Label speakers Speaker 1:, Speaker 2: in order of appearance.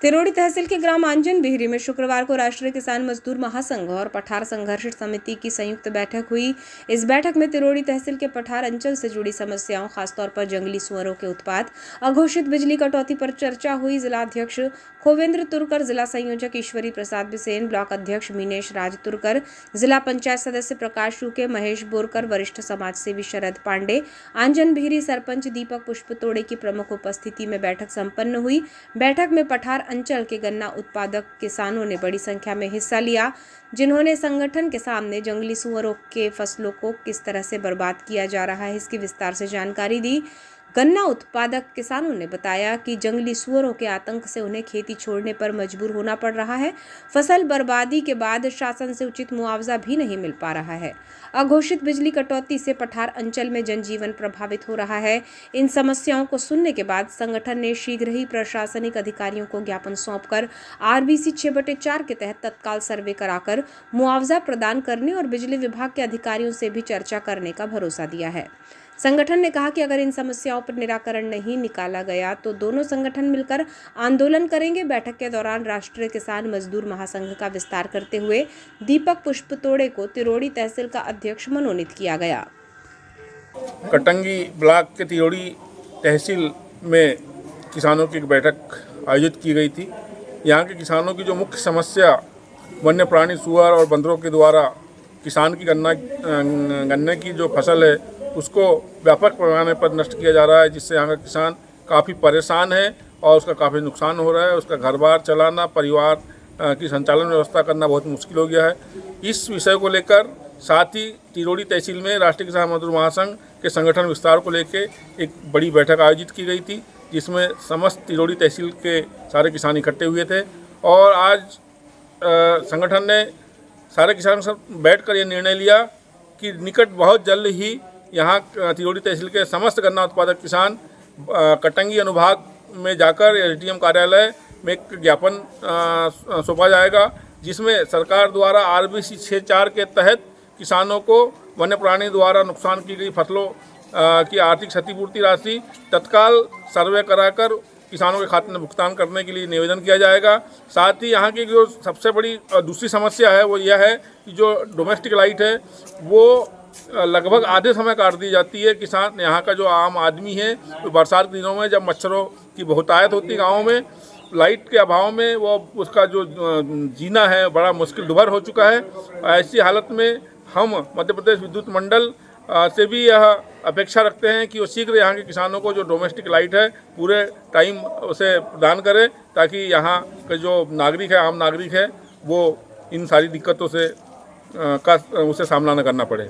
Speaker 1: तिरोड़ी तहसील के ग्राम आंजन बिहरी में शुक्रवार को राष्ट्रीय किसान मजदूर महासंघ और पठार संघर्ष समिति की संयुक्त बैठक हुई। इस बैठक में तिरोड़ी तहसील के पठार अंचल से जुड़ी समस्याओं, खासतौर पर जंगली सुअरों के उत्पात, अघोषित बिजली कटौती पर चर्चा हुई। जिला अध्यक्ष खोवेंद्र तुरकर, जिला संयोजक ईश्वरी प्रसाद बिसेन, ब्लॉक अध्यक्ष मीनेश राज तुरकर, जिला पंचायत सदस्य प्रकाश शुके, महेश बोरकर, वरिष्ठ समाज सेवी शरद पांडे, आंजन बिहरी सरपंच दीपक पुष्पतोड़े की प्रमुख उपस्थिति में बैठक संपन्न हुई। बैठक में पठार अंचल के गन्ना उत्पादक किसानों ने बड़ी संख्या में हिस्सा लिया, जिन्होंने संगठन के सामने जंगली सुअरों के फसलों को किस तरह से बर्बाद किया जा रहा है इसकी विस्तार से जानकारी दी। गन्ना उत्पादक किसानों ने बताया कि जंगली सुअरों के आतंक से उन्हें खेती छोड़ने पर मजबूर होना पड़ रहा है। फसल बर्बादी के बाद शासन से उचित मुआवजा भी नहीं मिल पा रहा है। अघोषित बिजली कटौती से पठार अंचल में जनजीवन प्रभावित हो रहा है। इन समस्याओं को सुनने के बाद संगठन ने शीघ्र ही प्रशासनिक अधिकारियों को ज्ञापन सौंपकर RBC 6/4 के तहत तत्काल सर्वे कराकर मुआवजा प्रदान करने और बिजली विभाग के अधिकारियों से भी चर्चा करने का भरोसा दिया है। संगठन ने कहा कि अगर इन समस्याओं पर निराकरण नहीं निकाला गया तो दोनों संगठन मिलकर आंदोलन करेंगे। बैठक के दौरान राष्ट्रीय किसान मजदूर महासंघ का विस्तार करते हुए दीपक पुष्पतोड़े को तिरोड़ी तहसील का अध्यक्ष मनोनीत किया गया।
Speaker 2: कटंगी ब्लॉक के तिरोड़ी तहसील में किसानों की एक बैठक आयोजित की गई थी। यहाँ के किसानों की जो मुख्य समस्या वन्य प्राणी सुअर और बंदरों के द्वारा किसान की गन्ने की जो फसल है उसको व्यापक पैमाने पर नष्ट किया जा रहा है, जिससे यहाँ का किसान काफ़ी परेशान है और उसका काफ़ी नुकसान हो रहा है। उसका घर बार चलाना, परिवार की संचालन व्यवस्था करना बहुत मुश्किल हो गया है। इस विषय को लेकर साथ ही तिरोड़ी तहसील में राष्ट्रीय किसान मजदूर महासंघ के संगठन विस्तार को लेकर एक बड़ी बैठक आयोजित की गई थी, जिसमें समस्त तिरोड़ी तहसील के सारे किसान इकट्ठे हुए थे। और आज संगठन ने सारे किसानों के साथ बैठकर ये निर्णय लिया कि निकट बहुत जल्द ही यहाँ तिरोड़ी तहसील के समस्त गन्ना उत्पादक किसान कटंगी अनुभाग में जाकर SDM कार्यालय में एक ज्ञापन सौंपा जाएगा, जिसमें सरकार द्वारा RBC 6/4 के तहत किसानों को वन्य प्राणी द्वारा नुकसान की गई फसलों की आर्थिक क्षतिपूर्ति राशि तत्काल सर्वे कराकर किसानों के खाते में भुगतान करने के लिए निवेदन किया जाएगा। साथ ही यहाँ की जो सबसे बड़ी दूसरी समस्या है वो यह है कि जो डोमेस्टिक लाइट है वो लगभग आधे समय काट दी जाती है। किसान यहाँ का जो आम आदमी है तो बरसात के दिनों में जब मच्छरों की बहुतायत होती है गाँव में, लाइट के अभाव में वो उसका जो जीना है बड़ा मुश्किल दुभर हो चुका है। ऐसी हालत में हम मध्य प्रदेश विद्युत मंडल से भी यह अपेक्षा रखते हैं कि वो शीघ्र यहाँ के किसानों को जो डोमेस्टिक लाइट है पूरे टाइम उसे प्रदान करें, ताकि यहाँ के जो नागरिक है, आम नागरिक है, वो इन सारी दिक्कतों से उसे सामना न करना पड़े।